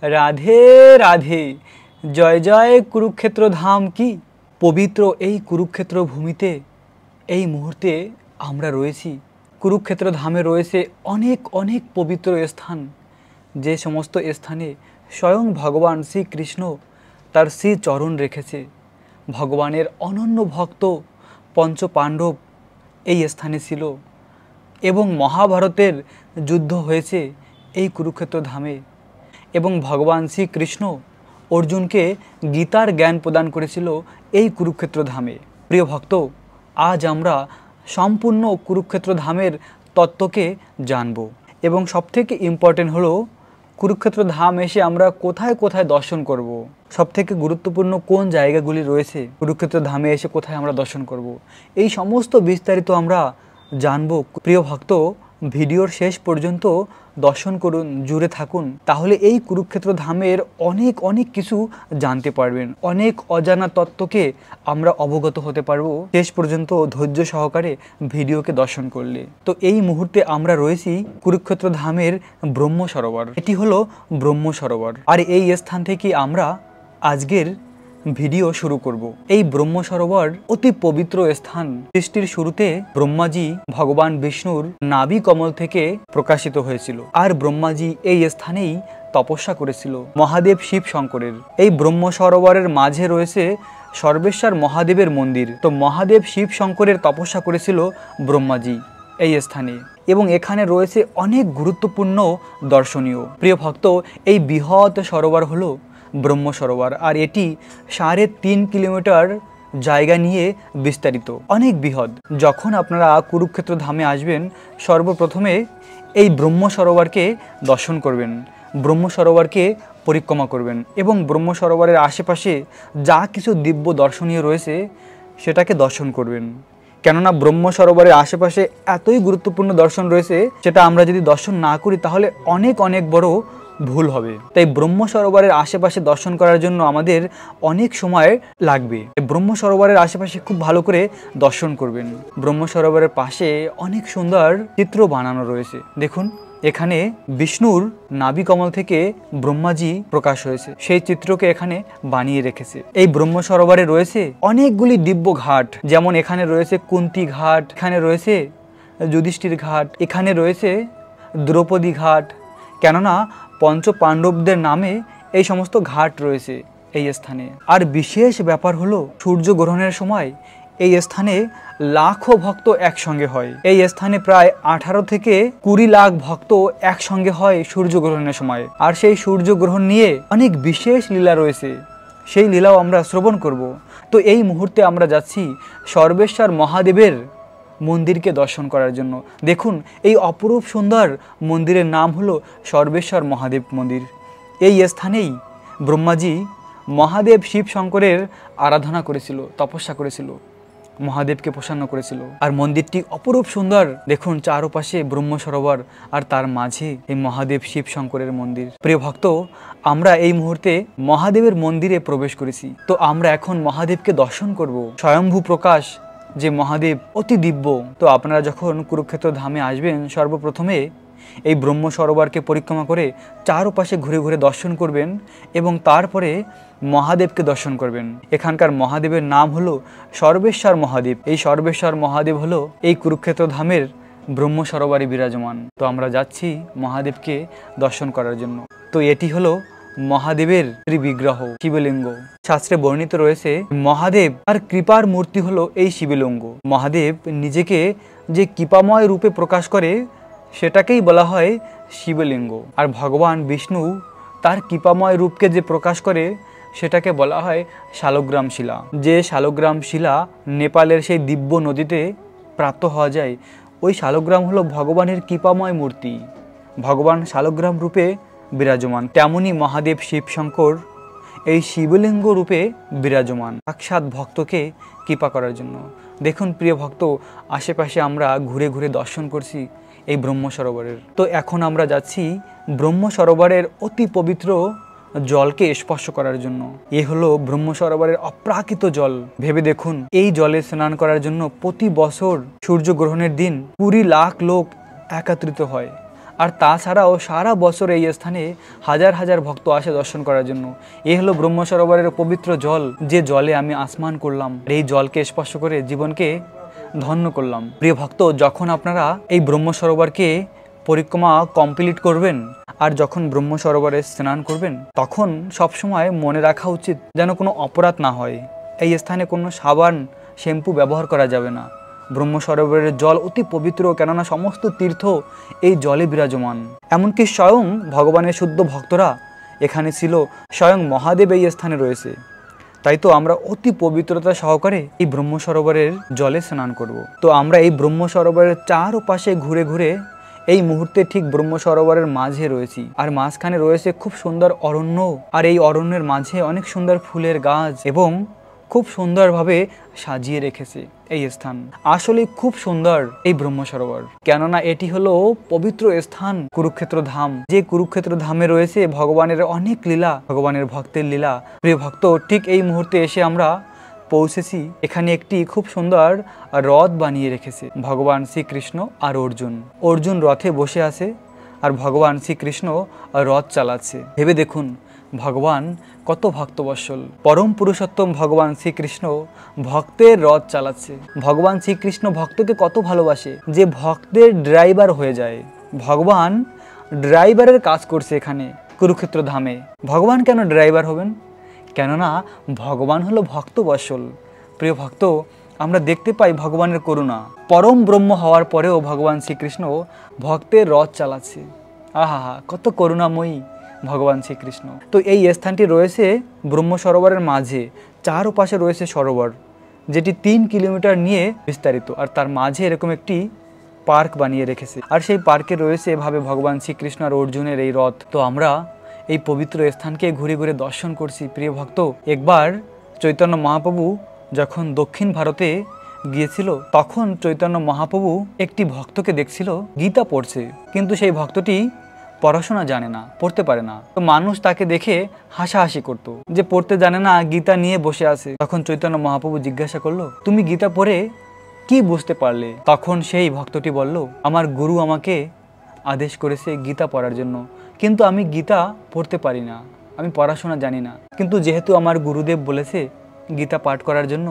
রাধে রাধে। জয় জয় কুরুক্ষেত্র ধাম কি। পবিত্র এই কুরুক্ষেত্র ভূমিতে এই মুহূর্তে আমরা রয়েছি। কুরুক্ষেত্র ধামে রয়েছে অনেক অনেক পবিত্র স্থান, যে সমস্ত স্থানে স্বয়ং ভগবান শ্রীকৃষ্ণ তার শ্রীচরণ রেখেছে। ভগবানের অনন্য ভক্ত পঞ্চপাণ্ডব এই স্থানে ছিল এবং মহাভারতের যুদ্ধ হয়েছে এই কুরুক্ষেত্র ধামে, এবং ভগবান শ্রীকৃষ্ণ অর্জুনকে গীতার জ্ঞান প্রদান করেছিল এই কুরুক্ষেত্র ধামে। প্রিয় ভক্ত, আজ আমরা সম্পূর্ণ কুরুক্ষেত্র ধামের তত্ত্বকে জানব, এবং সবথেকে ইম্পর্টেন্ট হলো কুরুক্ষেত্র ধাম এসে আমরা কোথায় কোথায় দর্শন করব। সবথেকে গুরুত্বপূর্ণ কোন জায়গাগুলি রয়েছে কুরুক্ষেত্র ধামে এসে কোথায় আমরা দর্শন করব, এই সমস্ত বিস্তারিত আমরা জানব। প্রিয় ভক্ত, ভিডিওর শেষ পর্যন্ত দর্শন করুন, জুড়ে থাকুন, তাহলে এই কুরুক্ষেত্র ধামের অনেক অনেক কিছু জানতে পারবেন। অনেক অজানা তত্ত্বকে আমরা অবগত হতে পারবো শেষ পর্যন্ত ধৈর্য সহকারে ভিডিওকে দর্শন করলে। তো এই মুহূর্তে আমরা রয়েছি কুরুক্ষেত্র ধামের ব্রহ্ম সরোবর। এটি হলো ব্রহ্ম সরোবর, আর এই স্থান থেকে আমরা আজকের ভিডিও শুরু করব। এই ব্রহ্ম সরোবর অতি পবিত্র স্থান। সৃষ্টির শুরুতে ব্রহ্মাজি ভগবান বিষ্ণুর নাভি কমল থেকে প্রকাশিত হয়েছিল, আর ব্রহ্মাজি এই স্থানেই তপস্যা করেছিল মহাদেব শিব শঙ্করের। এই ব্রহ্ম সরোবরের মাঝে রয়েছে সর্বেশ্বর মহাদেবের মন্দির। তো মহাদেব শিব শঙ্করের তপস্যা করেছিল ব্রহ্মাজি এই স্থানে, এবং এখানে রয়েছে অনেক গুরুত্বপূর্ণ দর্শনীয়। প্রিয় ভক্ত, এই বৃহৎ সরোবর হলো ব্রহ্ম সরোবর, আর এটি 3.5 কিলোমিটার জায়গা নিয়ে বিস্তারিত, অনেক বৃহৎ। যখন আপনারা কুরুক্ষেত্র ধামে আসবেন, সর্বপ্রথমে এই ব্রহ্ম সরোবরকে দর্শন করবেন, ব্রহ্ম সরোবরকে পরিক্রমা করবেন, এবং ব্রহ্ম সরোবরের আশেপাশে যা কিছু দিব্য দর্শনীয় রয়েছে সেটাকে দর্শন করবেন। কেননা ব্রহ্ম সরোবরের আশেপাশে এতই গুরুত্বপূর্ণ দর্শন রয়েছে, সেটা আমরা যদি দর্শন না করি তাহলে অনেক অনেক বড় ভুল হবে। তাই ব্রহ্ম সরোবরের আশেপাশে দর্শন করার জন্য আমাদের অনেক সময় লাগবে। ব্রহ্ম সরোবরের আশেপাশে খুব ভালো করে দর্শন করবেন। ব্রহ্ম সরোবরের পাশে অনেক সুন্দর চিত্র বানানো রয়েছে। দেখুন, এখানে বিষ্ণুর নাভি কমল থেকে ব্রহ্মাজি প্রকাশ হয়েছে, সেই চিত্রকে এখানে বানিয়ে রেখেছে। এই ব্রহ্ম সরোবরে রয়েছে অনেকগুলি দিব্য ঘাট, যেমন এখানে রয়েছে কুন্তী ঘাট, এখানে রয়েছে যুধিষ্ঠির ঘাট, এখানে রয়েছে দ্রৌপদী ঘাট। কেননা পঞ্চপাণ্ডবদের নামে এই সমস্ত ঘাট রয়েছে এই স্থানে। আর বিশেষ ব্যাপার হলো সূর্যগ্রহণের সময় এই স্থানে লাখো ভক্ত একসঙ্গে হয়। এই স্থানে প্রায় 18 থেকে 20 লাখ ভক্ত একসঙ্গে হয় সূর্যগ্রহণের সময়। আর সেই সূর্যগ্রহণ নিয়ে অনেক বিশেষ লীলা রয়েছে, সেই লীলাও আমরা শ্রবণ করব। তো এই মুহূর্তে আমরা যাচ্ছি সর্বেশ্বর মহাদেবের মন্দিরকে দর্শন করার জন্য। দেখুন, এই অপরূপ সুন্দর মন্দিরের নাম হলো সর্বেশ্বর মহাদেব মন্দির। এই স্থানেই ব্রহ্মাজি মহাদেব শিব শঙ্করের আরাধনা করেছিল, তপস্যা করেছিল, মহাদেবকে প্রসন্ন করেছিল। আর মন্দিরটি অপরূপ সুন্দর। দেখুন, চারপাশে ব্রহ্ম সরোবর, আর তার মাঝে এই মহাদেব শিব শঙ্করের মন্দির। প্রিয় ভক্ত, আমরা এই মুহূর্তে মহাদেবের মন্দিরে প্রবেশ করেছি। তো আমরা এখন মহাদেবকে দর্শন করব। স্বয়ম্ভু প্রকাশ যে মহাদেব অতি দিব্য। তো আপনারা যখন কুরুক্ষেত্র ধামে আসবেন, সর্বপ্রথমে এই ব্রহ্ম সরোবরকে পরিক্রমা করে চারপাশে ঘুরে ঘুরে দর্শন করবেন, এবং তারপরে মহাদেবকে দর্শন করবেন। এখানকার মহাদেবের নাম হলো সর্বেশ্বর মহাদেব। এই সর্বেশ্বর মহাদেব হলো এই কুরুক্ষেত্র ধামের ব্রহ্ম সরোবরে বিরাজমান। তো আমরা যাচ্ছি মহাদেবকে দর্শন করার জন্য। তো এটি হলো মহাদেবের ত্রিবিগ্রহ শিবলিঙ্গ। শাস্ত্রে বর্ণিত রয়েছে মহাদেব আর কৃপার মূর্তি হলো এই শিবলিঙ্গ। মহাদেব নিজেকে যে কৃপাময় রূপে প্রকাশ করে সেটাকেই বলা হয় শিবলিঙ্গ, আর ভগবান বিষ্ণু তার কৃপাময় রূপকে যে প্রকাশ করে সেটাকে বলা হয় শালগ্রাম শিলা। যে শালগ্রাম শিলা নেপালের সেই দিব্য নদীতে প্রাপ্ত হওয়া যায়, ওই শালগ্রাম হলো ভগবানের কৃপাময় মূর্তি। ভগবান শালগ্রাম রূপে বিরাজমান। তেমনি মহাদেব শিব শঙ্কর এই শিবলিঙ্গ রূপে বিরাজমান, সাক্ষাৎ ভক্তকে কৃপা করার জন্য। দেখুন প্রিয় ভক্ত, আশেপাশে আমরা ঘুরে ঘুরে দর্শন করছি এই ব্রহ্ম সরোবরের। তো এখন আমরা যাচ্ছি ব্রহ্ম সরোবরের অতি পবিত্র জলকে স্পর্শ করার জন্য। এ হলো ব্রহ্ম সরোবরের অপ্রাকৃত জল। ভেবে দেখুন, এই জলে স্নান করার জন্য প্রতি বছর সূর্যগ্রহণের দিন 20 লাখ লোক একত্রিত হয়। আর তাছাড়াও সারা বছর এই স্থানে হাজার হাজার ভক্ত আসে দর্শন করার জন্য। এই হলো ব্রহ্ম সরোবরের পবিত্র জল, যে জলে আমি আসমান করলাম। এই জলকে স্পর্শ করে জীবনকে ধন্য করলাম। প্রিয় ভক্ত, যখন আপনারা এই ব্রহ্ম সরোবরকে পরিক্রমা কমপ্লিট করবেন আর যখন ব্রহ্ম সরোবরে স্নান করবেন, তখন সবসময় মনে রাখা উচিত যেন কোনো অপরাধ না হয়। এই স্থানে কোনো সাবান শ্যাম্পু ব্যবহার করা যাবে না। ব্রহ্ম সরোবরের জল অতি পবিত্র, কেননা সমস্ত তীর্থ এই জলে বিরাজমান। এমনকি স্বয়ং ভগবানের শুদ্ধ ভক্তরা এখানে ছিল, স্বয়ং মহাদেব এই স্থানে রয়েছে। তাই তো আমরা অতি পবিত্রতা সহকারে এই ব্রহ্ম সরোবরের জলে স্নান করব। তো আমরা এই ব্রহ্ম সরোবরের চারপাশে ঘুরে ঘুরে এই মুহূর্তে ঠিক ব্রহ্ম সরোবরের মাঝে রয়েছি। আর মাঝখানে রয়েছে খুব সুন্দর অরণ্য, আর এই অরণ্যের মাঝে অনেক সুন্দর ফুলের গাছ এবং খুব সুন্দরভাবে সাজিয়ে রেখেছে এই স্থান। আসলে খুব সুন্দর এই ব্রহ্ম সরোবর, কেননা এটি হলো পবিত্র স্থান কুরুক্ষেত্র ধাম। যে কুরুক্ষেত্র ধামে রয়েছে ভগবানের অনেক লীলা, ভগবানের ভক্তের লীলা। প্রিয় ভক্ত, ঠিক এই মুহূর্তে এসে আমরা পৌঁছেছি। এখানে একটি খুব সুন্দর রথ বানিয়ে রেখেছে ভগবান শ্রীকৃষ্ণ আর অর্জুন। অর্জুন রথে বসে আছে আর ভগবান শ্রীকৃষ্ণ রথ চালাচ্ছে। ভেবে দেখুন ভগবান কত ভক্তবৎসল। পরম পুরুষোত্তম ভগবান শ্রীকৃষ্ণ ভক্তের রথ চালাচ্ছে। ভগবান শ্রীকৃষ্ণ ভক্তকে কত ভালোবাসে যে ভক্তের ড্রাইভার হয়ে যায়। ভগবান ড্রাইভারের কাজ করছে এখানে কুরুক্ষেত্র ধামে। ভগবান কেন ড্রাইভার হবেন? কেননা ভগবান হলো ভক্তবৎসল। প্রিয় ভক্ত, আমরা দেখতে পাই ভগবানের করুণা। পরম ব্রহ্ম হওয়ার পরেও ভগবান শ্রীকৃষ্ণ ভক্তের রথ চালাচ্ছে। আহা, কত করুণাময়ী ভগবান শ্রীকৃষ্ণ। তো এই স্থানটি রয়েছে ব্রহ্ম সরোবরের মাঝে। চারপাশে রয়েছে সরোবর, যেটি 3 কিলোমিটার নিয়ে বিস্তারিত। আর তার মাঝে এরকম একটি পার্ক বানিয়ে রেখেছে। আর সেই পার্কে রয়েছে এভাবে ভগবান শ্রীকৃষ্ণ আর অর্জুনের এই রথ। তো আমরা এই পবিত্র স্থানকে ঘুরে ঘুরে দর্শন করছি। প্রিয় ভক্ত, একবার চৈতন্য মহাপ্রভু যখন দক্ষিণ ভারতে গিয়েছিল, তখন চৈতন্য মহাপ্রভু একটি ভক্তকে দেখছিল গীতা পড়ছে, কিন্তু সেই ভক্তটি পড়াশোনা জানে না, পড়তে পারে না। তো মানুষ তাকে দেখে হাসাহাসি করত যে পড়তে জানে না, গীতা নিয়ে বসে আছে। তখন চৈতন্য মহাপ্রভু জিজ্ঞাসা করলো, তুমি গীতা পড়ে কি বুঝতে পারলে? তখন সেই ভক্তটি বলল, আমার গুরু আমাকে আদেশ করেছে গীতা পড়ার জন্য, কিন্তু আমি গীতা পড়তে পারি না, আমি পড়াশোনা জানি না। কিন্তু যেহেতু আমার গুরুদেব বলেছে গীতা পাঠ করার জন্য,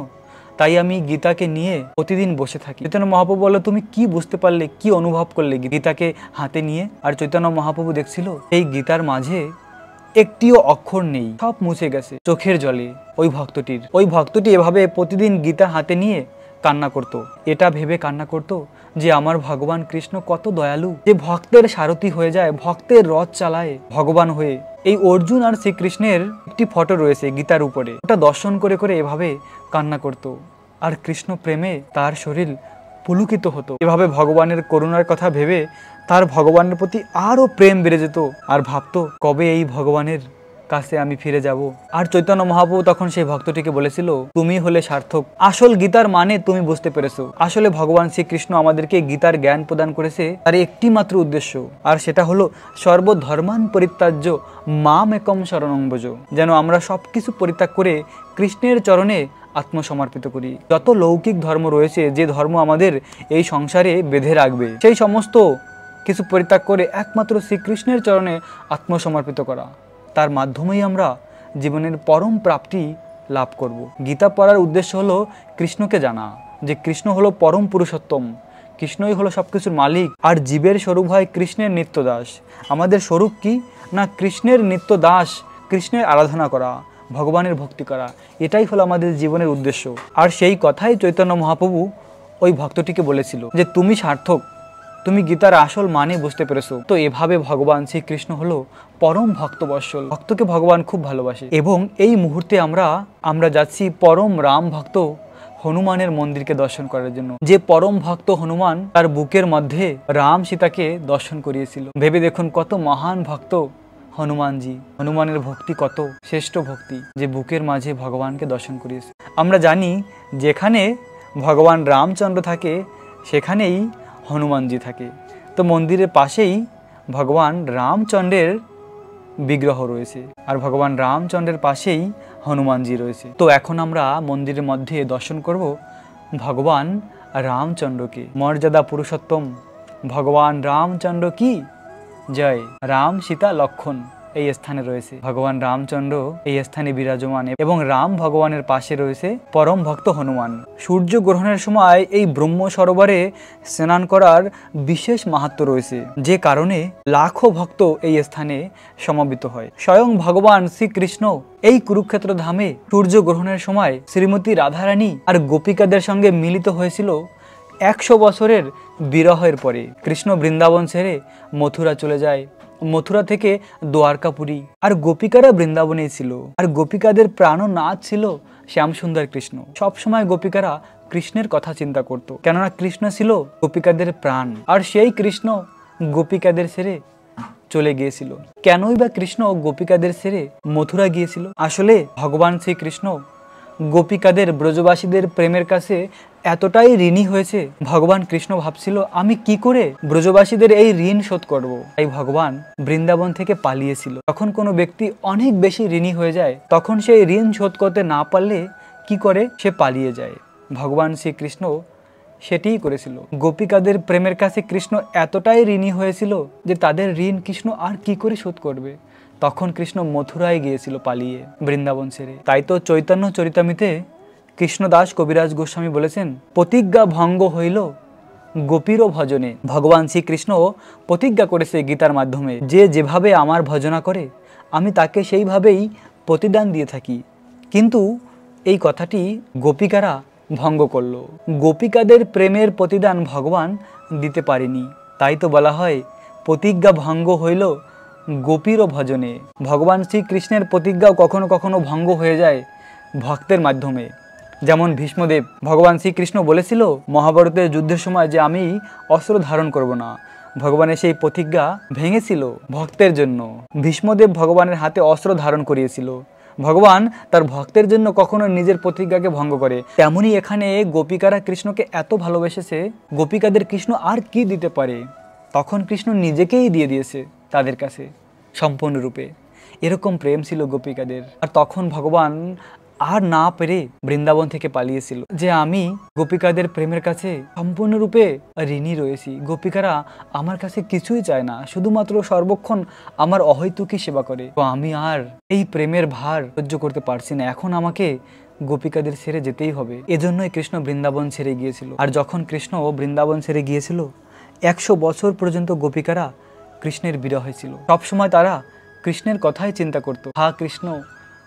তাই আমি গীতাকে নিয়ে প্রতিদিন বসে থাকি। চৈতন্য মহাপ্রভু বলল, তুমি কি বুঝতে পারলে, কি অনুভব করলে গীতাকে হাতে নিয়ে? আর চৈতন্য মহাপ্রভু দেখছিল এই গীতার মাঝে একটিও অক্ষর নেই, সব মুছে গেছে চোখের জলে। ওই ভক্তটি এভাবে প্রতিদিন গীতা হাতে নিয়ে কান্না করত। এটা ভেবে কান্না করত যে আমার ভগবান কৃষ্ণ কত দয়ালু, যে ভক্তের সারথি হয়ে যায়, ভক্তের রথ চালায় ভগবান হয়ে। এই অর্জুন আর শ্রীকৃষ্ণের একটি ফটো রয়েছে গীতার উপরে, ওটা দর্শন করে করে এভাবে কান্না করত। আর কৃষ্ণ প্রেমে তার শরীর পুলকিত হতো। এভাবে ভগবানের করুণার কথা ভেবে তার ভগবানের প্রতি আরো প্রেম বেড়ে যেত। আর ভাবতো কবে এই ভগবানের কাছে আমি ফিরে যাব। আর চৈতন্য মহাপ্রভু তখন সেই ভক্তটিকে বলেছিল, তুমি হলে সার্থক, আসল গীতার মানে তুমি বুঝতে পেরেছো। আসলে ভগবান শ্রীকৃষ্ণ আমাদেরকে গীতার জ্ঞান প্রদান করেছে তার একটি মাত্র উদ্দেশ্য, আর সেটা হলো সর্বধর্মান পরিত্যাজ্য মাম একম শরণং ভজ, যেন আমরা সবকিছু পরিত্যাগ করে কৃষ্ণের চরণে আত্মসমর্পিত করি। যত লৌকিক ধর্ম রয়েছে, যে ধর্ম আমাদের এই সংসারে বেঁধে রাখবে, সেই সমস্ত কিছু পরিত্যাগ করে একমাত্র শ্রীকৃষ্ণের চরণে আত্মসমর্পিত করা, তার মাধ্যমেই আমরা জীবনের পরম প্রাপ্তি লাভ করব। গীতা পড়ার উদ্দেশ্য হলো কৃষ্ণকে জানা, যে কৃষ্ণ হলো পরম পুরুষোত্তম, কৃষ্ণই হলো সবকিছুর মালিক। আর জীবের স্বরূপ হয় কৃষ্ণের নিত্য দাস। আমাদের স্বরূপ কি না, কৃষ্ণের নিত্য দাস, কৃষ্ণের আরাধনা করা, ভগবানের ভক্তি করা, এটাই হলো আমাদের জীবনের উদ্দেশ্য। আর সেই কথাই চৈতন্য মহাপ্রভু ওই ভক্তটিকে বলেছিল যে তুমি সার্থক, তুমি গীতার আসল মানে বুঝতে পেরেছো। তো এভাবে ভগবান শ্রীকৃষ্ণ হলো পরম ভক্তবৎসল, ভক্তকে ভগবান খুব ভালোবাসে। এবং এই মুহূর্তে আমরা যাচ্ছি পরম রাম ভক্ত হনুমানের মন্দিরকে দর্শন করার জন্য। যে পরম ভক্ত হনুমান তার বুকের মধ্যে রাম সীতাকে দর্শন করিয়েছিল। ভেবে দেখুন কত মহান ভক্ত হনুমানজি। হনুমানের ভক্তি কত শ্রেষ্ঠ ভক্তি, যে বুকের মাঝে ভগবানকে দর্শন করিয়েছে। আমরা জানি যেখানে ভগবান রামচন্দ্র থাকে সেখানেই হনুমানজি থাকে। তো মন্দিরের পাশেই ভগবান রামচন্দ্রের বিগ্রহ রয়েছে, আর ভগবান রামচন্দ্রের পাশেই হনুমানজি রয়েছে। তো এখন আমরা মন্দিরের মধ্যে দর্শন করব ভগবান রামচন্দ্রকে। মর্যাদা পুরুষোত্তম ভগবান রামচন্দ্র কি জয়। রাম সীতা লক্ষণ এই স্থানে রয়েছে, ভগবান রামচন্দ্র এই স্থানে বিরাজমান এবং রাম ভগবানের পাশে রয়েছে পরম ভক্ত হনুমান। সূর্য গ্রহণের সময় এই ব্রহ্ম সরোবরে স্নান করার বিশেষ মাহাত্ম্য রয়েছে, যে কারণে লাখো ভক্ত এই স্থানে সমবেত হয়। স্বয়ং ভগবান শ্রীকৃষ্ণ এই কুরুক্ষেত্র ধামে সূর্য গ্রহণের সময় শ্রীমতী রাধারানী আর গোপিকাদের সঙ্গে মিলিত হয়েছিল 100 বছরের বিরহের পরে। কৃষ্ণ বৃন্দাবন ছেড়ে মথুরা চলে যায়, মথুরা থেকে দ্বারকাপুরী, আর গোপিকারা বৃন্দাবনে ছিল। আর গোপিকাদের প্রাণনাথ ছিল শ্যামসুন্দর কৃষ্ণ। সবসময় গোপিকারা কৃষ্ণের কথা চিন্তা করত, কেননা কৃষ্ণ ছিল গোপিকাদের প্রাণ। আর সেই কৃষ্ণ গোপিকাদের ছেড়ে চলে গিয়েছিল। কেনই বা কৃষ্ণ গোপিকাদের ছেড়ে মথুরা গিয়েছিল? আসলে ভগবান শ্রীকৃষ্ণ গোপিকাদের ব্রজবাসীদের প্রেমের কাছে এতটাই ঋণী হয়েছে, ভগবান কৃষ্ণ ভাবছিল আমি কি করে ব্রজবাসীদের এই ঋণ শোধ করব। তাই ভগবান বৃন্দাবন থেকে পালিয়েছিল। যখন কোনো ব্যক্তি অনেক বেশি ঋণী হয়ে যায়, তখন সেই ঋণ শোধ করতে না পারলে কি করে? সে পালিয়ে যায়। ভগবান শ্রীকৃষ্ণ সেটিই করেছিল। গোপিকাদের প্রেমের কাছে কৃষ্ণ এতটাই ঋণী হয়েছিল যে তাদের ঋণ কৃষ্ণ আর কি করে শোধ করবে। তখন কৃষ্ণ মথুরায় গিয়েছিল পালিয়ে, বৃন্দাবন ছেড়ে। তাই তো চৈতন্য চরিতামিতে কৃষ্ণদাস কবিরাজ গোস্বামী বলেছেন, প্রতিজ্ঞা ভঙ্গ হইল গোপীর ভজনে। ভগবান শ্রীকৃষ্ণ প্রতিজ্ঞা করেছে গীতার মাধ্যমে, যে যেভাবে আমার ভজনা করে আমি তাকে সেইভাবেই প্রতিদান দিয়ে থাকি। কিন্তু এই কথাটি গোপিকারা ভঙ্গ করল। গোপিকাদের প্রেমের প্রতিদান ভগবান দিতে পারেনি। তাই তো বলা হয় প্রতিজ্ঞা ভঙ্গ হইল গোপীর ভজনে। ভগবান শ্রীকৃষ্ণের প্রতিজ্ঞাও কখনো কখনো ভঙ্গ হয়ে যায় ভক্তের মাধ্যমে। যেমন ভীষ্মদেব, ভগবান শ্রীকৃষ্ণ বলেছিল মহাভারতের যুদ্ধের সময় যে আমি অস্ত্র ধারণ করব না। ভগবানের সেই প্রতিজ্ঞা ভেঙেছিল ভক্তের জন্য। ভীষ্মদেব ভগবানের হাতে অস্ত্র ধারণ করিয়েছিল। ভগবান তার ভক্তের জন্য কখনো নিজের প্রতিজ্ঞাকে ভঙ্গ করে। তেমনি এখানে গোপিকারা কৃষ্ণকে এত ভালোবেসেছে, গোপিকাদের কৃষ্ণ আর কি দিতে পারে? তখন কৃষ্ণ নিজেকেই দিয়ে দিয়েছে তাদের কাছে সম্পূর্ণরূপে। এরকম প্রেম ছিল গোপিকাদের। আর তখন ভগবান আর না পেরে বৃন্দাবন থেকে পালিয়েছিল, যে আমি গোপিকাদের প্রেমের কাছে সম্পূর্ণরূপে ঋণী রয়েছি। গোপিকারা আমার কাছে কিছুই চায় না, শুধুমাত্র সর্বক্ষণ আমার অহৈতুকী সেবা করে। তো আমি আর এই প্রেমের ভার সহ্য করতে পারছি না, এখন আমাকে গোপিকাদের ছেড়ে যেতেই হবে। এজন্যই কৃষ্ণ বৃন্দাবন ছেড়ে গিয়েছিল। আর যখন কৃষ্ণ বৃন্দাবন ছেড়ে গিয়েছিল, 100 বছর পর্যন্ত গোপিকারা কৃষ্ণের বিরহে ছিল। সবসময় তারা কৃষ্ণের কথাই চিন্তা করত, হা কৃষ্ণ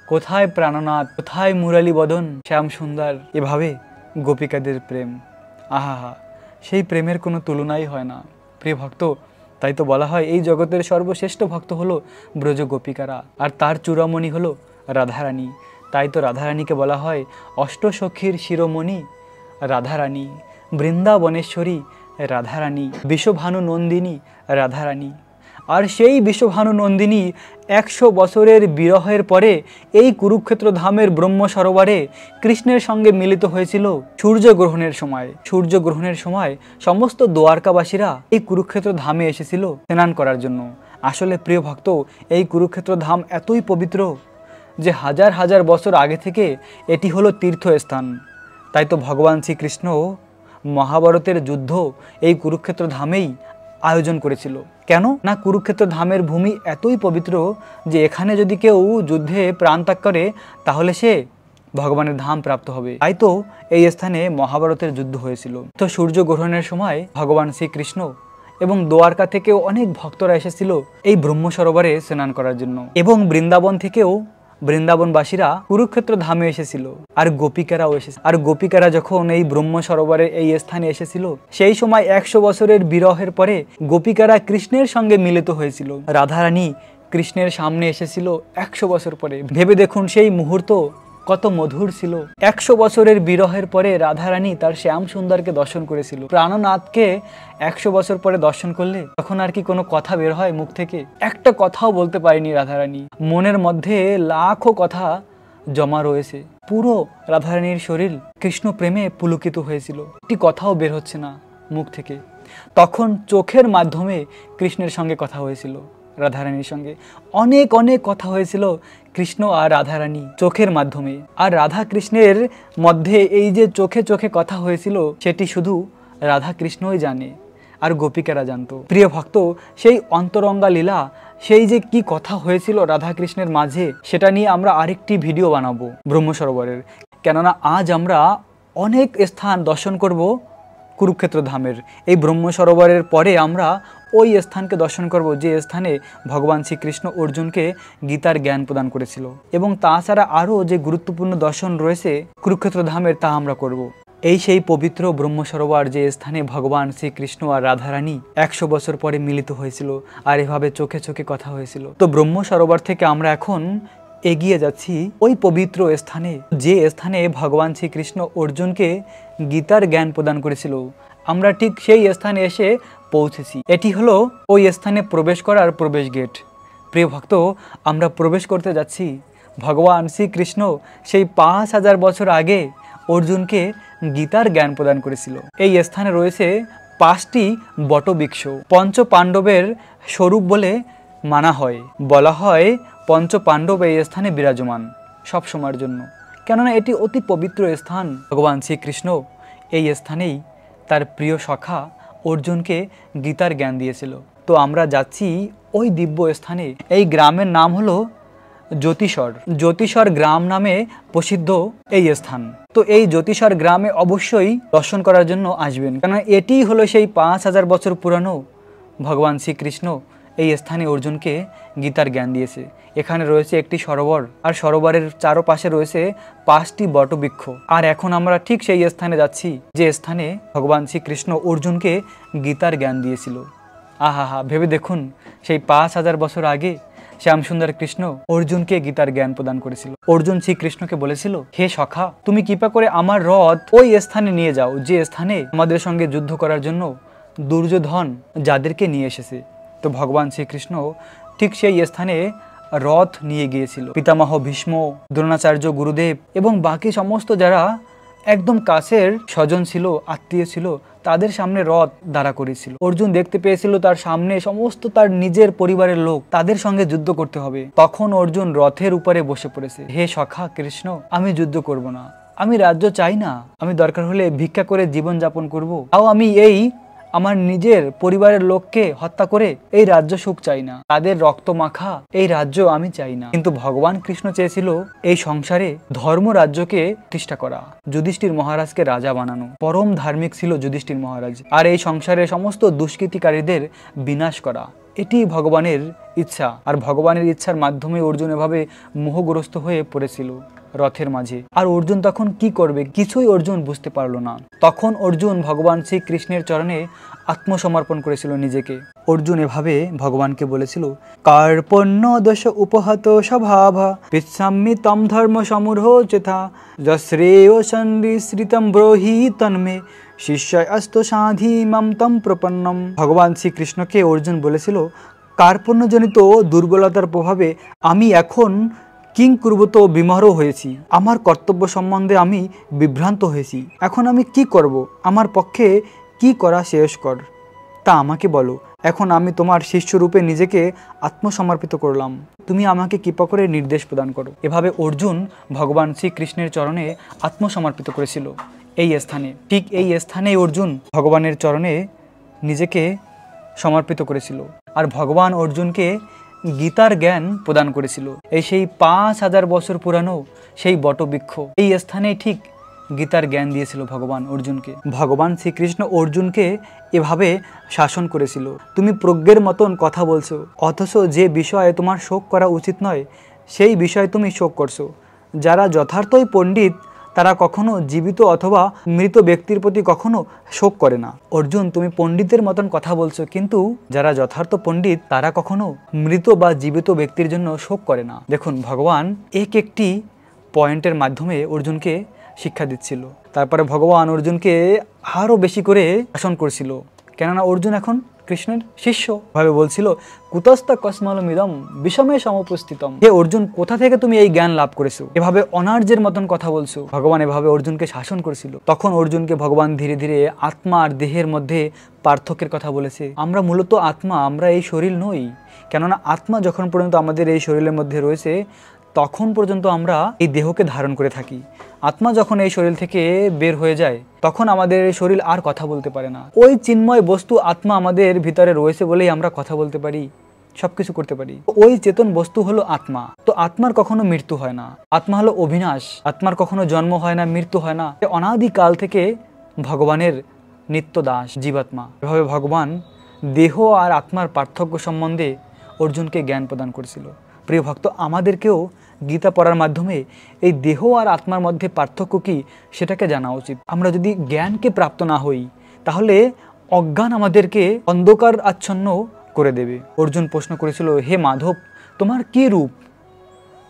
কোথায় প্রাণনাথ, কোথায় মুরালী বদন শ্যাম সুন্দর। এভাবে গোপিকাদের প্রেম, আহা, সেই প্রেমের কোনো তুলনাই হয় না প্রিয় ভক্ত। তাই তো বলা হয় এই জগতের সর্বশ্রেষ্ঠ ভক্ত হলো ব্রজ গোপিকারা, আর তার চূড়ামণি হলো রাধারানী। তাই তো রাধারানীকে বলা হয় অষ্টসখীর শিরোমণি রাধারানী, বৃন্দাবনেশ্বরী রাধারানী, বিশ্বভানু নন্দিনী রাধারানী। আর সেই বিশ্বভানু নন্দিনী 100 বছরের বিরহের পরে এই কুরুক্ষেত্র ধামের ব্রহ্ম সরোবরে কৃষ্ণের সঙ্গে মিলিত হয়েছিল সূর্যগ্রহণের সময়। সূর্যগ্রহণের সময় সমস্ত দ্বারকাবাসীরা এই কুরুক্ষেত্র ধামে এসেছিল স্নান করার জন্য। আসলে প্রিয় ভক্ত, এই কুরুক্ষেত্র ধাম এতই পবিত্র যে হাজার হাজার বছর আগে থেকে এটি হলো তীর্থস্থান। তাই তো ভগবান শ্রীকৃষ্ণ মহাভারতের যুদ্ধ এই কুরুক্ষেত্র ধামেই আয়োজন করেছিল। কেন না, কুরুক্ষেত্র ধামের ভূমি এতই পবিত্র যে এখানে যদি কেউ যুদ্ধে প্রাণ ত্যাগ করে তাহলে সে ভগবানের ধাম প্রাপ্ত হবে। তাই তো এই স্থানে মহাভারতের যুদ্ধ হয়েছিল। তো সূর্যগ্রহণের সময় ভগবান শ্রীকৃষ্ণ এবং দ্বারকা থেকেও অনেক ভক্তরা এসেছিল এই ব্রহ্ম সরোবরে স্নান করার জন্য, এবং বৃন্দাবন থেকেও বৃন্দাবনবাসীরা কুরুক্ষেত্র ধামে এসেছিল, আর গোপিকারাও এসেছিল। আর গোপিকারা যখন এই ব্রহ্ম সরোবরের এই স্থানে এসেছিল, সেই সময় 100 বছরের বিরহের পরে গোপিকারা কৃষ্ণের সঙ্গে মিলিত হয়েছিল। রাধারানী কৃষ্ণের সামনে এসেছিল 100 বছর পরে। ভেবে দেখুন সেই মুহূর্ত কত মধুর ছিল। 100 বছরের বিরহের পরে রাধারানী তার শ্যাম সুন্দরকে দর্শন করেছিল। প্রাণনাথকে 100 বছর পরে দর্শন করলে তখন আর কি কোনো কথা বের হয় মুখ থেকে? একটা কথাও বলতে পারেনি রাধারানী। মনের মধ্যে লাখো কথা জমা রয়েছে। পুরো রাধারানীর শরীর কৃষ্ণ প্রেমে পুলকিত হয়েছিল, একটি কথাও বের হচ্ছে না মুখ থেকে। তখন চোখের মাধ্যমে কৃষ্ণের সঙ্গে কথা হয়েছিল, রাধারানীর সঙ্গে অনেক অনেক কথা হয়েছিল কৃষ্ণ আর রাধারানী চোখের মাধ্যমে। আর রাধা কৃষ্ণের মধ্যে এই যে চোখে চোখে কথা হয়েছিল সেটি শুধু রাধা কৃষ্ণই জানে। আর গোপিকারা জানতো। প্রিয় ভক্ত, সেই অন্তরঙ্গা লীলা, সেই যে কি কথা হয়েছিল রাধা কৃষ্ণের মাঝে, সেটা নিয়ে আমরা আরেকটি ভিডিও বানাবো ব্রহ্মসরোবরের। কেননা আজ আমরা অনেক স্থান দর্শন করব কুরুক্ষেত্র ধামের। এই ব্রহ্মসরোবরের পরে আমরা ওই স্থানকে দর্শন করব যে স্থানে ভগবান শ্রীকৃষ্ণ অর্জুনকে গীতার জ্ঞান প্রদান করেছিল। এবং তাছাড়া আরও যে গুরুত্বপূর্ণ দর্শন রয়েছে কুরুক্ষেত্র ধামের, তা আমরা করব। এই সেই পবিত্র ব্রহ্মসরোবর যে স্থানে ভগবান শ্রীকৃষ্ণ আর রাধারানী 100 বছর পরে মিলিত হয়েছিল আর এভাবে চোখে চোখে কথা হয়েছিল। তো ব্রহ্মসরোবর থেকে আমরা এখন এগিয়ে যাচ্ছি ওই পবিত্র স্থানে, যে স্থানে ভগবান শ্রীকৃষ্ণ অর্জুনকে গীতার জ্ঞান প্রদান করেছিল। আমরা ঠিক সেই স্থানে এসে পৌঁছেছি। এটি হলো ওই স্থানে প্রবেশ করার প্রবেশ গেট। প্রিয় ভক্ত, আমরা প্রবেশ করতে যাচ্ছি। ভগবান শ্রীকৃষ্ণ সেই 5000 বছর আগে অর্জুনকে গীতার জ্ঞান প্রদান করেছিল। এই স্থানে রয়েছে 5টি বটবৃক্ষ। পঞ্চ পাণ্ডবের স্বরূপ বলে মানা হয়। বলা হয় পঞ্চ পাণ্ডব এই স্থানে বিরাজমান সব সময়ের জন্য, কেননা এটি অতি পবিত্র স্থান। ভগবান শ্রীকৃষ্ণ এই স্থানেই তার প্রিয় সখা অর্জুনকে গীতার জ্ঞান দিয়েছিল। তো আমরা যাচ্ছি ওই দিব্য স্থানে। এই গ্রামের নাম হলো জ্যোতিষর। জ্যোতিষর গ্রাম নামে প্রসিদ্ধ এই স্থান। তো এই জ্যোতিষর গ্রামে অবশ্যই দর্শন করার জন্য আসবেন, কারণ এটি হলো সেই 5000 বছর পুরানো ভগবান শ্রীকৃষ্ণ এই স্থানে অর্জুনকে গীতার জ্ঞান দিয়েছে। এখানে রয়েছে একটি সরোবর, আর সরোবরের চারপাশে রয়েছে 5টি বটবৃক্ষ। আর এখন আমরা ঠিক সেই স্থানে যাচ্ছি যে স্থানে ভগবান শ্রীকৃষ্ণ অর্জুনকে গীতার জ্ঞান দিয়েছিল। আহা, ভেবে দেখুন, সেই 5000 বছর আগে শ্যামসুন্দর কৃষ্ণ অর্জুনকে গীতার জ্ঞান প্রদান করেছিল। অর্জুন শ্রীকৃষ্ণকে বলেছিল, হে সখা, তুমি কৃপা করে আমার রথ ওই স্থানে নিয়ে যাও যে স্থানে আমাদের সঙ্গে যুদ্ধ করার জন্য দুর্যোধন যাদেরকে নিয়ে এসেছে। তো ভগবান শ্রীকৃষ্ণ ঠিক সেই স্থানে রথ নিয়ে গিয়েছিল। পিতামহ ভীষ্ম, দ্রোণাচার্য গুরুদেব এবং বাকি সমস্ত যারা একদম কাছের স্বজন ছিল, আত্মীয় ছিল, তাদের সামনে রথ দাঁড়া করেছিল। অর্জুন দেখতে পেয়েছিল তার সামনে সমস্ত তার নিজের পরিবারের লোক, তাদের সঙ্গে যুদ্ধ করতে হবে। তখন অর্জুন রথের উপরে বসে পড়েছে। হে সখা কৃষ্ণ, আমি যুদ্ধ করব না, আমি রাজ্য চাই না, আমি দরকার হলে ভিক্ষা করে জীবন যাপন করব, তাও আমি এই আমার নিজের পরিবারের লোককে হত্যা করে এই রাজ্য সুখ চাই না, তাদের রক্ত মাখা এই রাজ্য আমি চাই না। কিন্তু ভগবান কৃষ্ণ চেয়েছিল এই সংসারে ধর্ম রাজ্যকে প্রতিষ্ঠা করা, যুধিষ্ঠির মহারাজকে রাজা বানানো। পরম ধার্মিক ছিল যুধিষ্ঠির মহারাজ, আর এই সংসারে সমস্ত দুষ্কৃতিকারীদের বিনাশ করা, এটি ভগবানের ইচ্ছা। আর ভগবানের ইচ্ছার মাধ্যমে অর্জুন এভাবে মোহগ্রস্ত হয়ে পড়েছিল রথের মাঝে। আর অর্জুন তখন কি করবে, কিছুই অর্জুন বুঝতে পারলো না। তখন অর্জুন ভগবান শ্রীকৃষ্ণের চরণে আত্মসমর্পণ করেছিল নিজেকে। অর্জুন এভাবে ভগবানকে বলেছিল, কার্পণ্য দোষ উপহত স্বভাবা পিচ্ছামি তম ধর্ম সমূঢ় চেথা যশ্রেয় সন্দিশ্রিতম ব্রহি তন্মে শিষ্যায় অস্ত সাধি মাম তম প্রপন্নম। ভগবান শ্রীকৃষ্ণকে অর্জুন বলেছিল, কার্পণ্যজনিত দুর্বলতার প্রভাবে আমি এখন কিংকুর্বত বিমর হয়েছি, আমার কর্তব্য সম্বন্ধে আমি বিভ্রান্ত হয়েছি। এখন আমি কি করব? আমার পক্ষে কি করা শ্রেয়স্কর তা আমাকে বলো। এখন আমি তোমার শিষ্যরূপে নিজেকে আত্মসমর্পিত করলাম, তুমি আমাকে কৃপা করে নির্দেশ প্রদান করো। এভাবে অর্জুন ভগবান শ্রীকৃষ্ণের চরণে আত্মসমর্পিত করেছিল এই স্থানে। ঠিক এই স্থানেই অর্জুন ভগবানের চরণে নিজেকে সমর্পিত করেছিল। আর ভগবান অর্জুনকে গীতার জ্ঞান প্রদান করেছিল। এই সেই 5000 বছর পুরানো সেই বটবৃক্ষ, এই স্থানেই ঠিক গীতার জ্ঞান দিয়েছিল ভগবান অর্জুনকে। ভগবান শ্রীকৃষ্ণ অর্জুনকে এভাবে শাসন করেছিল, তুমি প্রজ্ঞের মতন কথা বলছো, অথচ যে বিষয়ে তোমার শোক করা উচিত নয় সেই বিষয়ে তুমি শোক করছো। যারা যথার্থই পণ্ডিত তারা কখনো জীবিত অথবা মৃত ব্যক্তির প্রতি কখনো শোক করে না। অর্জুন, তুমি পণ্ডিতের মতন কথা বলছো, কিন্তু যারা যথার্থ পণ্ডিত তারা কখনো মৃত বা জীবিত ব্যক্তির জন্য শোক করে না। দেখুন, ভগবান একটি পয়েন্টের মাধ্যমে অর্জুনকে শিক্ষা দিচ্ছিল। তারপরে ভগবান অর্জুনকে আরও বেশি করে শাসন করছিল, কেননা অর্জুন এখন কৃষ্ণের শিষ্য। ভাবে বলছিল, কুতস্থ কস্মালমিদম বিষমে সমুপস্থিতম। হে অর্জুন, কোথা থেকে তুমি এই জ্ঞান লাভ করেছো? এভাবে অনার্যের মতন কথা বলছো। ভগবান এভাবে অর্জুনকে শাসন করেছিল। তখন অর্জুনকে ভগবান ধীরে ধীরে আত্মা আর দেহের মধ্যে পার্থক্যের কথা বলেছে। আমরা মূলত আত্মা, আমরা এই শরীর নই। কেননা আত্মা যখন পর্যন্ত আমাদের এই শরীরের মধ্যে রয়েছে তখন পর্যন্ত আমরা এই দেহকে ধারণ করে থাকি। আত্মা যখন এই শরীর থেকে বের হয়ে যায় তখন আমাদের এই শরীর আর কথা বলতে পারে না। ওই চিন্ময় বস্তু আত্মা আমাদের ভিতরে রয়েছে বলেই আমরা কথা বলতে পারি, সবকিছু করতে পারি। ওই চেতন বস্তু হলো আত্মা। তো আত্মার কখনো মৃত্যু হয় না, আত্মা হলো অবিনাশ, আত্মার কখনো জন্ম হয় না, মৃত্যু হয় না। অনাদিকাল থেকে ভগবানের নিত্য দাস জীবাত্মা। এভাবে ভগবান দেহ আর আত্মার পার্থক্য সম্বন্ধে অর্জুনকে জ্ঞান প্রদান করেছিল। প্রিয় ভক্ত, আমাদেরকেও গীতা পড়ার মাধ্যমে এই দেহ আর আত্মার মধ্যে পার্থক্য কি সেটাকে জানা উচিত। আমরা যদি জ্ঞানকে প্রাপ্ত না হই তাহলে অজ্ঞান আমাদেরকে অন্ধকার আচ্ছন্ন করে দেবে। অর্জুন প্রশ্ন করেছিল, হে মাধব, তোমার কি রূপ?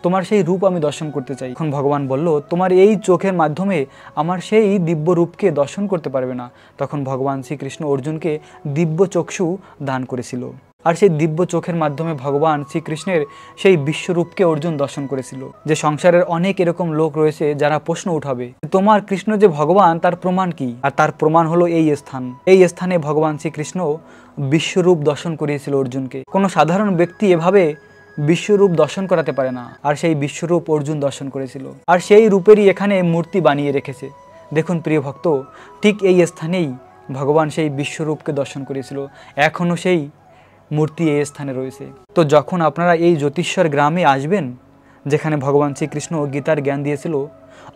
তোমার সেই রূপ আমি দর্শন করতে চাই। এখন ভগবান বলল, তোমার এই চোখের মাধ্যমে আমার সেই দিব্য রূপকে দর্শন করতে পারবে না। তখন ভগবান শ্রীকৃষ্ণ অর্জুনকে দিব্য চক্ষু দান করেছিল। আর সেই দিব্য চোখের মাধ্যমে ভগবান শ্রীকৃষ্ণের সেই বিশ্বরূপকে অর্জুন দর্শন করেছিল। যে সংসারের অনেক এরকম লোক রয়েছে যারা প্রশ্ন উঠাবে, তোমার কৃষ্ণ যে ভগবান তার প্রমাণ কি? আর তার প্রমাণ হলো এই স্থান। এই স্থানে ভগবান শ্রীকৃষ্ণ বিশ্বরূপ দর্শন করিয়েছিল অর্জুনকে। কোনো সাধারণ ব্যক্তি এভাবে বিশ্বরূপ দর্শন করাতে পারে না, আর সেই বিশ্বরূপ অর্জুন দর্শন করেছিল। আর সেই রূপেরই এখানে মূর্তি বানিয়ে রেখেছে। দেখুন প্রিয় ভক্ত, ঠিক এই স্থানেই ভগবান সেই বিশ্বরূপকে দর্শন করেছিল। এখনও সেই মূর্তি এই স্থানে রয়েছে। তো যখন আপনারা এই জ্যোতিশ্বর গ্রামে আসবেন যেখানে ভগবান শ্রীকৃষ্ণ গীতার জ্ঞান দিয়েছিল,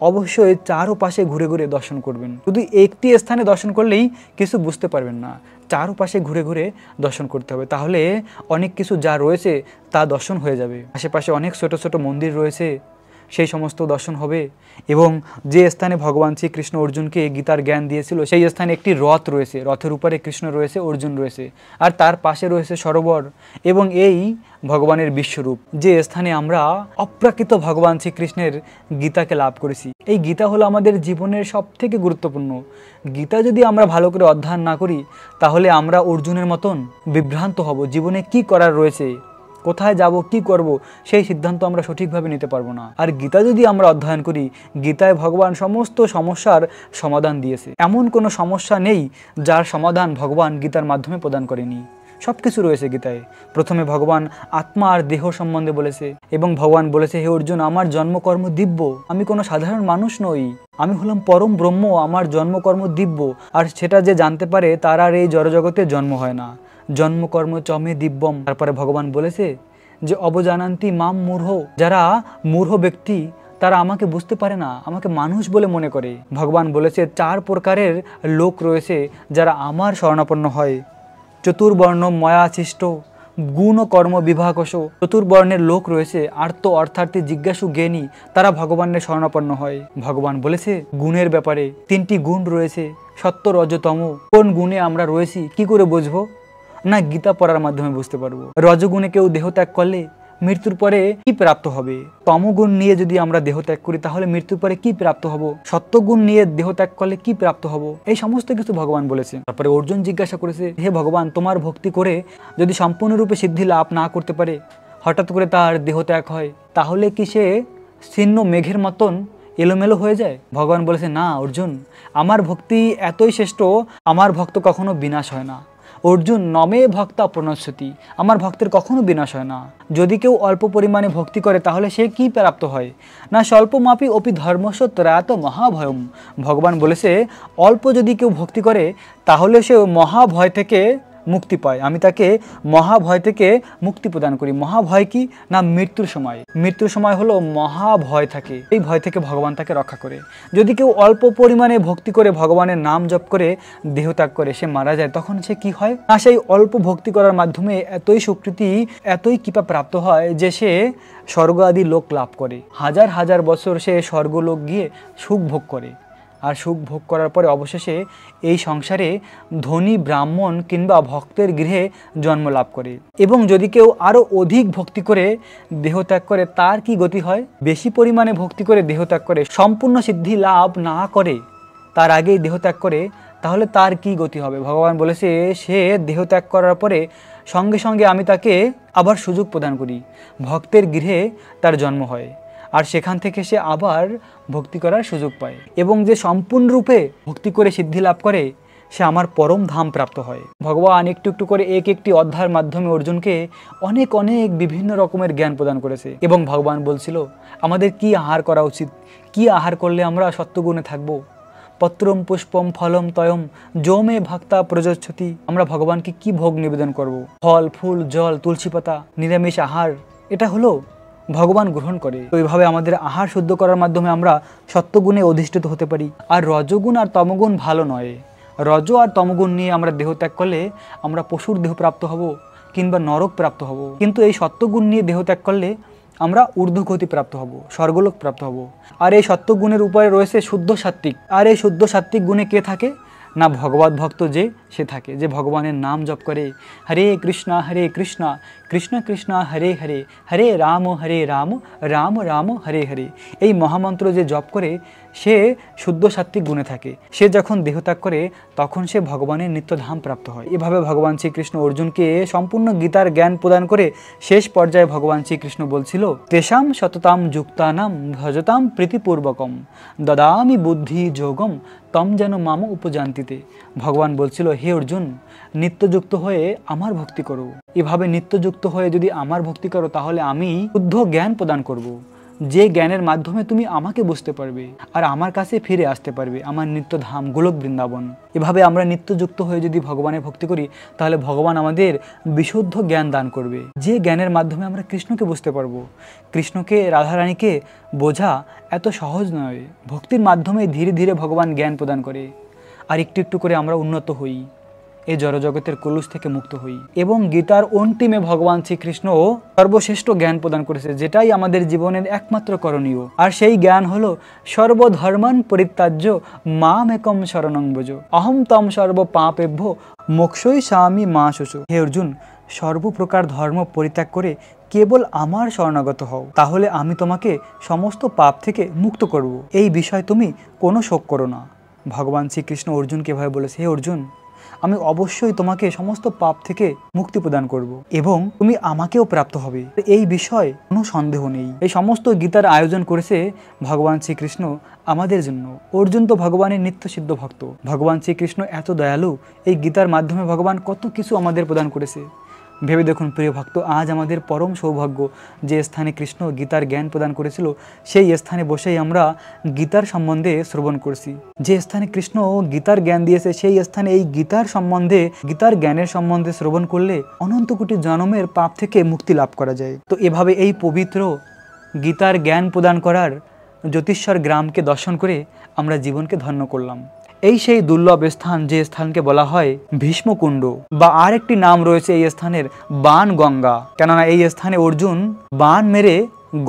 অবশ্যই চারোপাশে ঘুরে ঘুরে দর্শন করবেন। শুধু একটি স্থানে দর্শন করলেই কিছু বুঝতে পারবেন না, চারোপাশে ঘুরে ঘুরে দর্শন করতে হবে। তাহলে অনেক কিছু যা রয়েছে তা দর্শন হয়ে যাবে। আশেপাশে অনেক ছোট ছোট মন্দির রয়েছে, সেই সমস্ত দর্শন হবে। এবং যে স্থানে ভগবান শ্রীকৃষ্ণ অর্জুনকে গীতার জ্ঞান দিয়েছিল সেই স্থানে একটি রথ রয়েছে, রথের উপরে কৃষ্ণ রয়েছে, অর্জুন রয়েছে, আর তার পাশে রয়েছে সরোবর এবং এই ভগবানের বিশ্বরূপ। যে স্থানে আমরা অপ্রাকৃত ভগবান শ্রীকৃষ্ণের গীতাকে লাভ করেছি। এই গীতা হলো আমাদের জীবনের সবথেকে গুরুত্বপূর্ণ। গীতা যদি আমরা ভালো করে অধ্যয়ন না করি তাহলে আমরা অর্জুনের মতন বিভ্রান্ত হব। জীবনে কি করার রয়েছে, কোথায় যাব, কি করব, সেই সিদ্ধান্ত আমরা সঠিকভাবে নিতে পারবো না। আর গীতা যদি আমরা অধ্যয়ন করি, গীতায় ভগবান সমস্ত সমস্যার সমাধান দিয়েছে। এমন কোনো সমস্যা নেই যার সমাধান ভগবান গীতার মাধ্যমে প্রদান করেনি। সব কিছু রয়েছে গীতায়। প্রথমে ভগবান আত্মা আর দেহ সম্বন্ধে বলেছে এবং ভগবান বলেছে, হে অর্জুন, আমার জন্মকর্ম দিব্য, আমি কোনো সাধারণ মানুষ নই, আমি হলাম পরম ব্রহ্ম, আমার জন্মকর্ম দিব্য। আর সেটা যে জানতে পারে তার আর এই জড়জগতে জন্ম হয় না। জন্মকর্ম চমে দিব্যম। তারপরে ভগবান বলেছে যে অবজানান্তি মাম মূঢ়, যারা মূঢ় ব্যক্তি তারা আমাকে বুঝতে পারে না, আমাকে মানুষ বলে মনে করে। ভগবান বলেছে 4 প্রকারের লোক রয়েছে যারা আমার শরণাপন্ন হয়। চতুর্বর্ণ ময়াচিষ্ট গুণ কর্ম বিভাগস। চতুর্বর্ণের লোক রয়েছে আর্ত অর্থার্থী জিজ্ঞাসু জ্ঞানী, তারা ভগবানের শরণাপন্ন হয়। ভগবান বলেছে গুণের ব্যাপারে 3টি গুণ রয়েছে, সত্য রজতম। কোন গুণে আমরা রয়েছি কি করে বুঝবো? না, গীতা পড়ার মাধ্যমে বুঝতে পারবো। রজগুণে কেউ দেহ ত্যাগ করলে মৃত্যুর পরে কি প্রাপ্ত হবে? তমগুণ নিয়ে যদি আমরা দেহ ত্যাগ করি তাহলে মৃত্যুর পরে কি প্রাপ্ত হব? সত্যগুণ নিয়ে দেহ ত্যাগ করলে কি প্রাপ্ত হব? এই সমস্ত কিছু ভগবান বলেছে। তারপরে অর্জুন জিজ্ঞাসা করেছে, হে ভগবান, তোমার ভক্তি করে যদি সম্পূর্ণরূপে সিদ্ধি লাভ না করতে পারে, হঠাৎ করে তার দেহ ত্যাগ হয়, তাহলে কি সে ছিন্ন মেঘের মতন এলোমেলো হয়ে যায়? ভগবান বলেছে, না অর্জুন, আমার ভক্তি এতই শ্রেষ্ঠ, আমার ভক্ত কখনো বিনাশ হয় না। অর্জুন, নমে ভক্তা প্রণশ্যতি, আমার ভক্তের কখনো বিনাশ হয় না। যদি কেউ অল্প পরিমাণে ভক্তি করে তাহলে সে কি প্রাপ্ত হয়? না স্বল্পমাপি অপি ধর্মস্য ত্রয়াত মহাভয়ম। ভগবান বলেছে অল্প যদি কেউ ভক্তি করে তাহলে সে মহাভয় থেকে মুক্তি পায়। আমি তাকে মহাভয় থেকে মুক্তি প্রদান করি। মহাভয় কি? না মৃত্যুর সময়। মৃত্যুর সময় হলো মহাভয় থাকে, এই ভয় থেকে ভগবান তাকে রক্ষা করে। যদি কেউ অল্প পরিমাণে ভক্তি করে ভগবানের নাম জপ করে দেহ ত্যাগ করে সে মারা যায়, তখন সে কি হয়? না সেই অল্প ভক্তি করার মাধ্যমে এতই সুকৃতি, এতই কৃপা প্রাপ্ত হয় যে সে স্বর্গ আদি লোক লাভ করে। হাজার হাজার বছর সে স্বর্গলোক গিয়ে সুখ ভোগ করে। আর সুখ ভোগ করার পরে অবশেষে এই সংসারে ধনী ব্রাহ্মণ কিংবা ভক্তের গৃহে জন্ম লাভ করে। এবং যদি কেউ আরও অধিক ভক্তি করে দেহত্যাগ করে তার কি গতি হয়? বেশি পরিমাণে ভক্তি করে দেহত্যাগ করে সম্পূর্ণ সিদ্ধি লাভ না করে তার আগেই দেহত্যাগ করে, তাহলে তার কি গতি হবে? ভগবান বলেছে সে দেহত্যাগ করার পরে সঙ্গে সঙ্গে আমি তাকে আবার সুযোগ প্রদান করি, ভক্তের গৃহে তার জন্ম হয়, আর সেখান থেকে সে আবার ভক্তি করার সুযোগ পায়। এবং যে সম্পূর্ণরূপে ভক্তি করে সিদ্ধি লাভ করে সে আমার পরম ধাম প্রাপ্ত হয়। ভগবান একটু একটু করে এক একটি অধ্যায়ের মাধ্যমে অর্জুনকে অনেক অনেক বিভিন্ন রকমের জ্ঞান প্রদান করেছে। এবং ভগবান বলছিল আমাদের কি আহার করা উচিত, কি আহার করলে আমরা সত্যগুণে থাকবো। পত্রম পুষ্পম ফলম তয়ম যৌমে ভক্তা প্রযচ্ছতি। আমরা ভগবানকে কি ভোগ নিবেদন করব? ফল, ফুল, জল, তুলসী পাতা, নিরামিষ আহার, এটা হলো ভগবান গ্রহণ করে। তো এইভাবে আমাদের আহার শুদ্ধ করার মাধ্যমে আমরা সত্যগুণে অধিষ্ঠিত হতে পারি। আর রজগুণ আর তমগুণ ভালো নয়। রজ আর তমগুণ নিয়ে আমরা দেহ ত্যাগ করলে আমরা পশুর দেহ প্রাপ্ত হব কিংবা নরক প্রাপ্ত হব। কিন্তু এই সত্যগুণ নিয়ে দেহ ত্যাগ করলে আমরা ঊর্ধ্বগতি প্রাপ্ত হব, স্বর্গলোক প্রাপ্ত হব। আর এই সত্যগুণের উপরে রয়েছে শুদ্ধ সাত্ত্বিক। আর এই শুদ্ধ সাত্ত্বিক গুণে কে থাকে না? ভগবত ভক্ত যে সে থাকে, যে ভগবানের নাম জপ করে। হরে কৃষ্ণা কৃষ্ণ কৃষ্ণ হরে হরে, হরে রাম রাম রাম হরে হরে। এই মহামন্ত্র যে জপ করে সে শুদ্ধ সাত্ত্বিক গুণে থাকে। সে যখন দেহত্যাগ করে তখন সে ভগবানের নিত্যধাম প্রাপ্ত হয়। এভাবে ভগবান শ্রীকৃষ্ণ অর্জুনকে সম্পূর্ণ গীতার জ্ঞান প্রদান করে শেষ পর্যায়ে ভগবান শ্রীকৃষ্ণ বলছিল তেষাম সততাম যুক্তানাম ভজতাম প্রীতিপূর্বকম দদামি বুদ্ধি যোগম তম যেন মাম উপজান্তিতে। ভগবান বলছিল হে অর্জুন, নিত্যযুক্ত হয়ে আমার ভক্তি করো। এভাবে নিত্যযুক্ত হয়ে যদি আমার ভক্তি করো তাহলে আমি শুদ্ধ জ্ঞান প্রদান করব, যে জ্ঞানের মাধ্যমে তুমি আমাকে বুঝতে পারবে আর আমার কাছে ফিরে আসতে পারবে, আমার নিত্যধাম গোলক বৃন্দাবন। এভাবে আমরা নিত্যযুক্ত হয়ে যদি ভগবানের ভক্তি করি তাহলে ভগবান আমাদের বিশুদ্ধ জ্ঞান দান করবে, যে জ্ঞানের মাধ্যমে আমরা কৃষ্ণকে বুঝতে পারবো। কৃষ্ণকে, রাধারানীকে বোঝা এত সহজ নয়। ভক্তির মাধ্যমে ধীরে ধীরে ভগবান জ্ঞান প্রদান করে আর একটু একটু করে আমরা উন্নত হই, এই জড়জগতের কলুষ থেকে মুক্ত হই। এবং গীতার অন্তিমে ভগবান শ্রীকৃষ্ণ সর্বশ্রেষ্ঠ জ্ঞান প্রদান করেছে, যেটাই আমাদের জীবনের একমাত্র করণীয়। আর সেই জ্ঞান হলো সর্বধর্মান পরিত্যাজ্য মাম একম শরণং ব্রজ অহম তম সর্ব পাপেভ্য মোক্ষই স্বামী মা শুচু। হে অর্জুন, সর্বপ্রকার ধর্ম পরিত্যাগ করে কেবল আমার শরণাগত হও, তাহলে আমি তোমাকে সমস্ত পাপ থেকে মুক্ত করব। এই বিষয় তুমি কোনো শোক করো না। ভগবান শ্রীকৃষ্ণ অর্জুনকে এভাবে বলেছে, হে অর্জুন, আমি অবশ্যই তোমাকে সমস্ত পাপ থেকে মুক্তি প্রদান করব এবং তুমি আমাকেও প্রাপ্ত হবে, এই বিষয়ে কোনো সন্দেহ নেই। এই সমস্ত গীতার আয়োজন করেছে ভগবান শ্রীকৃষ্ণ আমাদের জন্য। অর্জুন তো ভগবানের নিত্য সিদ্ধ ভক্ত। ভগবান শ্রীকৃষ্ণ এত দয়ালু, এই গীতার মাধ্যমে ভগবান কত কিছু আমাদের প্রদান করেছে। ভেবে দেখুন প্রিয় ভক্ত, আজ আমাদের পরম সৌভাগ্য যে স্থানে কৃষ্ণ গীতার জ্ঞান প্রদান করেছিল সেই স্থানে বসেই আমরা গীতার সম্বন্ধে শ্রবণ করছি। যে স্থানে কৃষ্ণ গীতার জ্ঞান দিয়েছে সেই স্থানে এই গীতার সম্বন্ধে, গীতার জ্ঞানের সম্বন্ধে শ্রবণ করলে অনন্ত কোটি জন্মের পাপ থেকে মুক্তি লাভ করা যায়। তো এভাবে এই পবিত্র গীতার জ্ঞান প্রদান করার জ্যোতিশ্বর গ্রামকে দর্শন করে আমরা জীবনকে ধন্য করলাম। এই সেই দুর্লভ স্থান যে স্থানকে বলা হয় ভীষ্মকুণ্ড, বা আর একটি নাম রয়েছে এই স্থানের বাণ গঙ্গা। কেননা এই স্থানে অর্জুন বাণ মেরে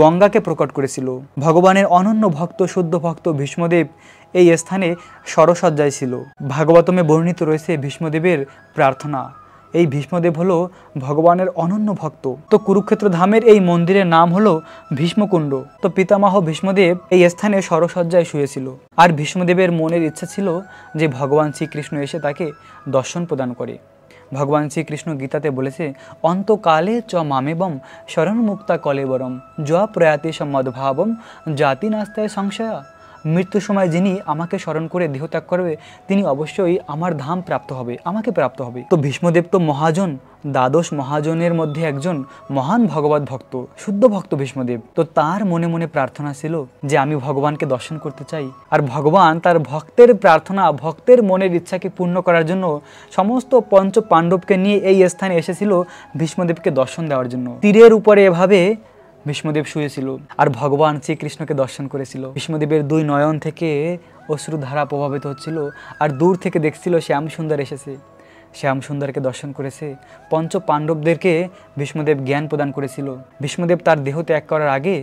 গঙ্গাকে প্রকট করেছিল। ভগবানের অনন্য ভক্ত, শুদ্ধ ভক্ত ভীষ্মদেব এই স্থানে সরসজ্জায় ছিল। ভাগবতমে বর্ণিত রয়েছে ভীষ্মদেবের প্রার্থনা। এই ভীষ্মদেব হলো ভগবানের অনন্য ভক্ত। তো কুরুক্ষেত্র ধামের এই মন্দিরের নাম হলো ভীষ্মকুণ্ড। তো পিতামহ ভীষ্মদেব এই স্থানে সরসজ্জায় শুয়েছিল। আর ভীষ্মদেবের মনের ইচ্ছা ছিল যে ভগবান শ্রীকৃষ্ণ এসে তাকে দর্শন প্রদান করে। ভগবান শ্রীকৃষ্ণ গীতাতে বলেছে অন্তকালে চ মামেবম শরণ মুক্তা কলেবরম য প্রয়াতি সম্মদভাবম জাতি নাস্তায় সংশয়া। মৃত্যুর সময় যিনি আমাকে স্মরণ করে দেহত্যাগ করবে তিনি অবশ্যই আমার ধাম প্রাপ্ত হবে, আমাকে প্রাপ্ত হবে। তো ভীষ্মদেব তো মহাজন, দ্বাদশ মহাজনের মধ্যে একজন মহান ভগবত ভক্ত, শুদ্ধ ভক্ত ভীষ্মদেব। তো তার মনে মনে প্রার্থনা ছিল যে আমি ভগবানকে দর্শন করতে চাই। আর ভগবান তার ভক্তের প্রার্থনা, ভক্তের মনের ইচ্ছাকে পূর্ণ করার জন্য সমস্ত পঞ্চ পাণ্ডবকে নিয়ে এই স্থানে এসেছিল ভীষ্মদেবকে দর্শন দেওয়ার জন্য। তীরের উপরে এভাবে ভীষ্মদেব শুয়েছিল আর ভগবান শ্রীকৃষ্ণকে দর্শন করেছিল। ভীষ্মদেবের দুই নয়ন থেকে অশ্রুধারা প্রভাবিত হচ্ছিল আর দূর থেকে দেখছিল শ্যাম সুন্দর এসেছে। শ্যাম সুন্দরকে দর্শন করেছে। পঞ্চ পাণ্ডবদেরকে ভীষ্মদেব জ্ঞান প্রদান করেছিল। ভীষ্মদেব তার দেহ ত্যাগ করার আগে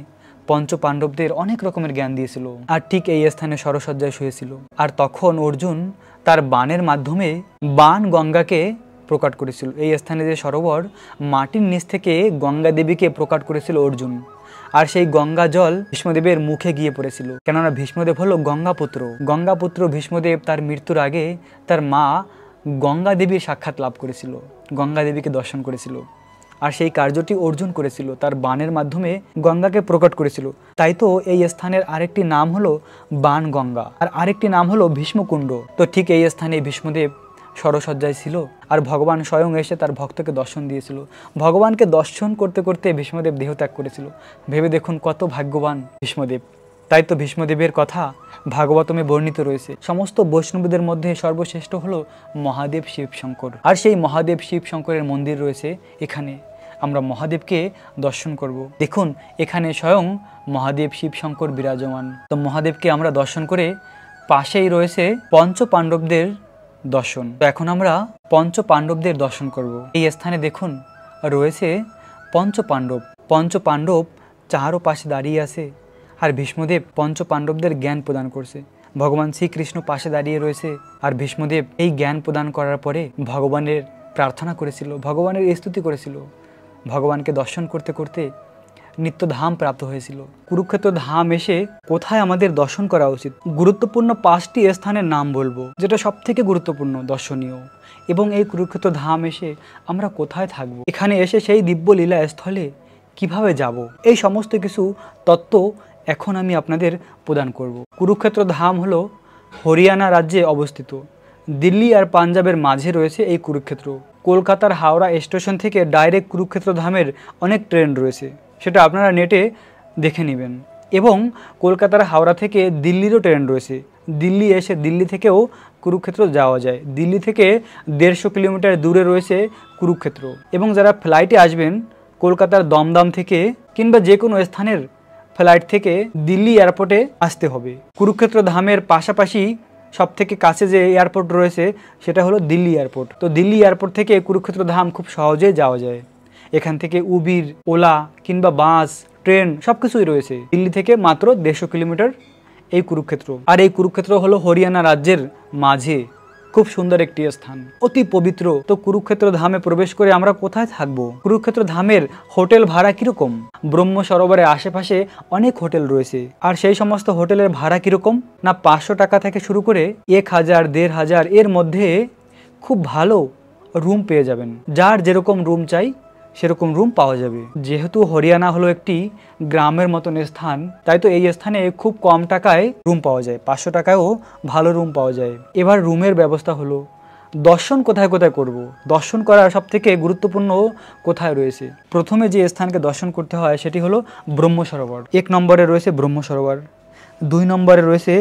পঞ্চ পাণ্ডবদের অনেক রকমের জ্ঞান দিয়েছিল আর ঠিক এই স্থানে সরসজ্জায় শুয়েছিল। আর তখন অর্জুন তার বাণের মাধ্যমে বাণ গঙ্গাকে প্রকাট করেছিল। এই স্থানে যে সরোবর, মাটির নিচ থেকে গঙ্গা দেবীকে প্রকাট করেছিল অর্জুন। আর সেই গঙ্গা জল ভীষ্মদেবের মুখে গিয়ে পড়েছিল। কেননা ভীষ্মদেব হলো গঙ্গাপুত্র। গঙ্গাপুত্র ভীষ্মদেব তার মৃত্যুর আগে তার মা গঙ্গা দেবীর সাক্ষাৎ লাভ করেছিল, গঙ্গা দেবীকে দর্শন করেছিল। আর সেই কার্যটি অর্জুন করেছিল, তার বাণের মাধ্যমে গঙ্গাকে প্রকট করেছিল। তাই তো এই স্থানের আরেকটি নাম হলো বাণ গঙ্গা আর আরেকটি নাম হলো ভীষ্মকুণ্ড। তো ঠিক এই স্থানে ভীষ্মদেব সরসজ্জায় ছিল আর ভগবান স্বয়ং এসে তার ভক্তকে দর্শন দিয়েছিল। ভগবানকে দর্শন করতে করতে ভীষ্মদেব দেহত্যাগ করেছিল। ভেবে দেখুন কত ভাগ্যবান ভীষ্মদেব। তাই তো ভীষ্মদেবের কথা ভাগবতমে বর্ণিত রয়েছে। সমস্ত বৈষ্ণবদের মধ্যে সর্বশ্রেষ্ঠ হলো মহাদেব শিব শঙ্কর। আর সেই মহাদেব শিব শঙ্করের মন্দির রয়েছে এখানে। আমরা মহাদেবকে দর্শন করব। দেখুন এখানে স্বয়ং মহাদেব শিব শঙ্কর বিরাজমান। তো মহাদেবকে আমরা দর্শন করে পাশেই রয়েছে পঞ্চ পাণ্ডবদের দর্শন। তো এখন আমরা পঞ্চ পাণ্ডবদের দর্শন করব। এই স্থানে দেখুন রয়েছে পঞ্চ পাণ্ডব চারো পাশে দাঁড়িয়ে আছে আর ভীষ্মদেব পঞ্চ পাণ্ডবদের জ্ঞান প্রদান করছে। ভগবান শ্রীকৃষ্ণ পাশে দাঁড়িয়ে রয়েছে আর ভীষ্মদেব এই জ্ঞান প্রদান করার পরে ভগবানের প্রার্থনা করেছিল, ভগবানের স্তুতি করেছিল। ভগবানকে দর্শন করতে করতে নিত্যধাম প্রাপ্ত হয়েছিল। কুরুক্ষেত্র ধাম এসে কোথায় আমাদের দর্শন করা উচিত? গুরুত্বপূর্ণ 5টি স্থানের নাম বলবো যেটা সব থেকে গুরুত্বপূর্ণ, দর্শনীয়। এবং এই কুরুক্ষেত্র ধাম এসে আমরা কোথায় থাকবো, এখানে এসে সেই দিব্য লীলা স্থলে কিভাবে যাব, এই সমস্ত কিছু তত্ত্ব এখন আমি আপনাদের প্রদান করব। কুরুক্ষেত্র ধাম হলো হরিয়ানা রাজ্যে অবস্থিত। দিল্লি আর পাঞ্জাবের মাঝে রয়েছে এই কুরুক্ষেত্র। কলকাতার হাওড়া স্টেশন থেকে ডাইরেক্ট কুরুক্ষেত্র ধামের অনেক ট্রেন রয়েছে, সেটা আপনারা নেটে দেখে নেবেন। এবং কলকাতার হাওড়া থেকে দিল্লিরও ট্রেন রয়েছে। দিল্লি এসে দিল্লি থেকেও কুরুক্ষেত্র যাওয়া যায়। দিল্লি থেকে 150 কিলোমিটার দূরে রয়েছে কুরুক্ষেত্র। এবং যারা ফ্লাইটে আসবেন কলকাতার দমদম থেকে কিংবা যে কোনো স্থানের ফ্লাইট থেকে দিল্লি এয়ারপোর্টে আসতে হবে। কুরুক্ষেত্র ধামের পাশাপাশি সব থেকে কাছে যে এয়ারপোর্ট রয়েছে সেটা হলো দিল্লি এয়ারপোর্ট। তো দিল্লি এয়ারপোর্ট থেকে কুরুক্ষেত্র ধাম খুব সহজেই যাওয়া যায়। এখান থেকে উবির, ওলা কিংবা বাস, ট্রেন সব কিছুই রয়েছে। দিল্লি থেকে মাত্র 150 কিলোমিটার এই কুরুক্ষেত্র। আর এই কুরুক্ষেত্র হলো হরিয়ানা রাজ্যের মাঝে খুব সুন্দর একটি স্থান, অতি পবিত্র। তো কুরুক্ষেত্র ধামে প্রবেশ করে আমরা কোথায় থাকবো? কুরুক্ষেত্র ধামের হোটেল ভাড়া কিরকম? ব্রহ্ম সরোবরের আশেপাশে অনেক হোটেল রয়েছে। আর সেই সমস্ত হোটেলের ভাড়া কিরকম না 500 টাকা থেকে শুরু করে 1000, 1500 এর মধ্যে খুব ভালো রুম পেয়ে যাবেন। যার যেরকম রুম চাই সেরকম রুম পাওয়া যাবে। যেহেতু হরিয়ানা হলো একটি গ্রামের মতন স্থান, তাই তো এই স্থানে খুব কম টাকায় রুম পাওয়া যায়। 500 টাকায়ও ভালো রুম পাওয়া যায়। এবার রুমের ব্যবস্থা হলো। দর্শন কোথায় কোথায় করব? দর্শন করার সব থেকে গুরুত্বপূর্ণ কোথায় রয়েছে? প্রথমে যে স্থানকে দর্শন করতে হয় সেটি হলো ব্রহ্ম সরোবর। 1 নম্বরে রয়েছে ব্রহ্ম সরোবর। 2 নম্বরে রয়েছে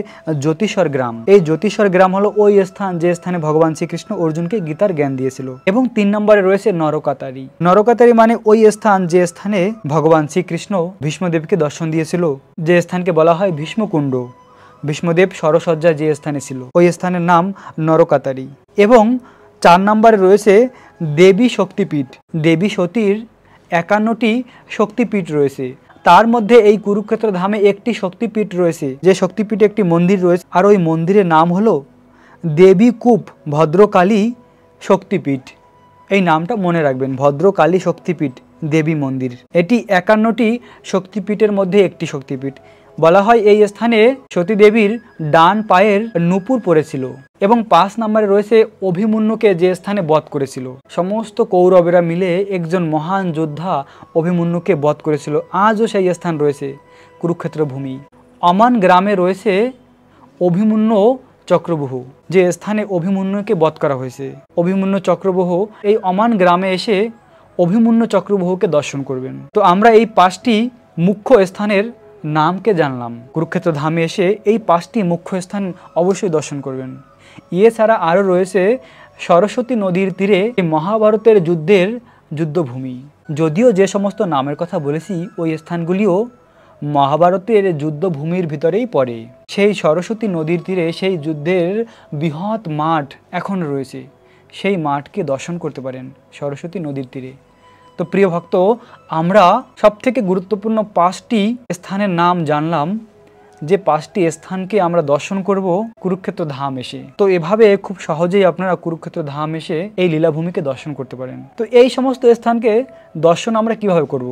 জ্যোতিষর গ্রাম। এই জ্যোতিষর গ্রাম হলো ওই স্থান যে স্থানে ভগবান শ্রীকৃষ্ণ অর্জুনকে গীতার জ্ঞান দিয়েছিল। এবং 3 নম্বরে রয়েছে নরকাতারি। নরকাতারি মানে ওই স্থান যে স্থানে ভগবান শ্রীকৃষ্ণ ভীষ্মদেবকে দর্শন দিয়েছিল, যে স্থানকে বলা হয় ভীষ্মকুণ্ড। ভীষ্মদেব সরসজ্জা যে স্থানে ছিল ওই স্থানের নাম নরকাতারি। এবং 4 নম্বরে রয়েছে দেবী শক্তিপীঠ। দেবী সতীর 51টি শক্তিপীঠ রয়েছে। তার মধ্যে এই কুরুক্ষেত্র ধামে একটি শক্তিপীঠ রয়েছে, যে শক্তিপীঠে একটি মন্দির রয়েছে। আর ওই মন্দিরের নাম হলো দেবী কূপ ভদ্রকালী শক্তিপীঠ। এই নামটা মনে রাখবেন, ভদ্রকালী শক্তিপীঠ দেবী মন্দির। এটি 51টি শক্তিপীঠের মধ্যে একটি শক্তিপীঠ। বলা হয় এই স্থানে সতী দেবীর ডান পায়ের নূপুর পড়েছিল। এবং 5 নম্বরে রয়েছে অভিমন্যুকে যে স্থানে বধ করেছিল। সমস্ত কৌরবেরা মিলে একজন মহান যোদ্ধা অভিমন্যুকে বধ করেছিল। আজও সেই স্থান রয়েছে কুরুক্ষেত্র ভূমি। অমান গ্রামে রয়েছে অভিমন্যু চক্রব্যূহ, যে স্থানে অভিমন্যুকে বধ করা হয়েছে। অভিমন্যু চক্রব্যূহ এই অমান গ্রামে এসে অভিমন্যু চক্রব্যূহকে দর্শন করবেন। তো আমরা এই 5টি মুখ্য স্থানের নামকে জানলাম। কুরুক্ষেত্র ধামে এসে এই 5টি মুখ্য স্থান অবশ্যই দর্শন করবেন। এছাড়া আরও রয়েছে সরস্বতী নদীর তীরে মহাভারতের যুদ্ধের যুদ্ধভূমি। যদিও যে সমস্ত নামের কথা বলেছি ওই স্থানগুলিও মহাভারতের যুদ্ধভূমির ভিতরেই পড়ে। সেই সরস্বতী নদীর তীরে সেই যুদ্ধের বৃহৎ মাঠ এখন রয়েছে। সেই মাঠকে দর্শন করতে পারেন সরস্বতী নদীর তীরে। তো প্রিয় ভক্ত, আমরা সবথেকে গুরুত্বপূর্ণ 5টি স্থানের নাম জানলাম, যে 5টি স্থানকে আমরা দর্শন করব কুরুক্ষেত্র ধাম এসে। তো এভাবে খুব সহজেই আপনারা কুরুক্ষেত্র ধাম এসে এই লীলাভূমিকে দর্শন করতে পারেন। তো এই সমস্ত স্থানকে দর্শন আমরা কিভাবে করব?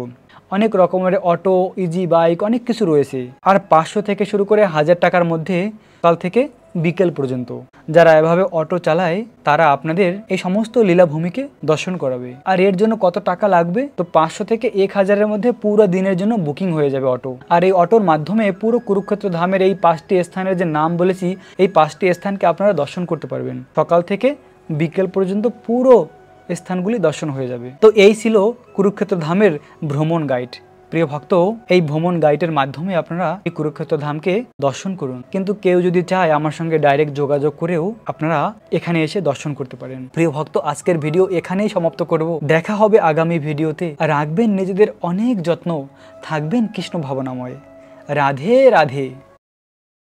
অনেক রকমের অটো, ইজি বাইক, অনেক কিছু রয়েছে। আর 500 থেকে শুরু করে 1000 টাকার মধ্যে সকাল থেকে বিকেল পর্যন্ত যারা এভাবে অটো চালায় তারা আপনাদের এই সমস্ত লীলাভূমিকে দর্শন করাবে। আর এর জন্য কত টাকা লাগবে? তো 500 থেকে 1000-এর মধ্যে পুরো দিনের জন্য বুকিং হয়ে যাবে অটো। আর এই অটোর মাধ্যমে পুরো কুরুক্ষেত্র ধামের এই 5টি স্থানের যে নাম বলেছি এই 5টি স্থানকে আপনারা দর্শন করতে পারবেন সকাল থেকে বিকেল পর্যন্ত পুরো স্থানগুলি দর্শন হয়ে যাবে। তো এই ছিল কুরুক্ষেত্র ধামের ভ্রমণ গাইড। প্রিয় ভক্ত, এই ভ্রমণ গাইডের মাধ্যমে আপনারা এই কুরুক্ষেত্র ধামকে দর্শন করুন। কিন্তু কেউ যদি চায় আমার সঙ্গে ডাইরেক্ট যোগাযোগ করেও আপনারা এখানে এসে দর্শন করতে পারেন। প্রিয় ভক্ত, আজকের ভিডিও এখানেই সমাপ্ত করব। দেখা হবে আগামী ভিডিওতে। রাখবেন নিজেদের অনেক যত্ন, থাকবেন কৃষ্ণ ভাবনাময়। রাধে রাধে।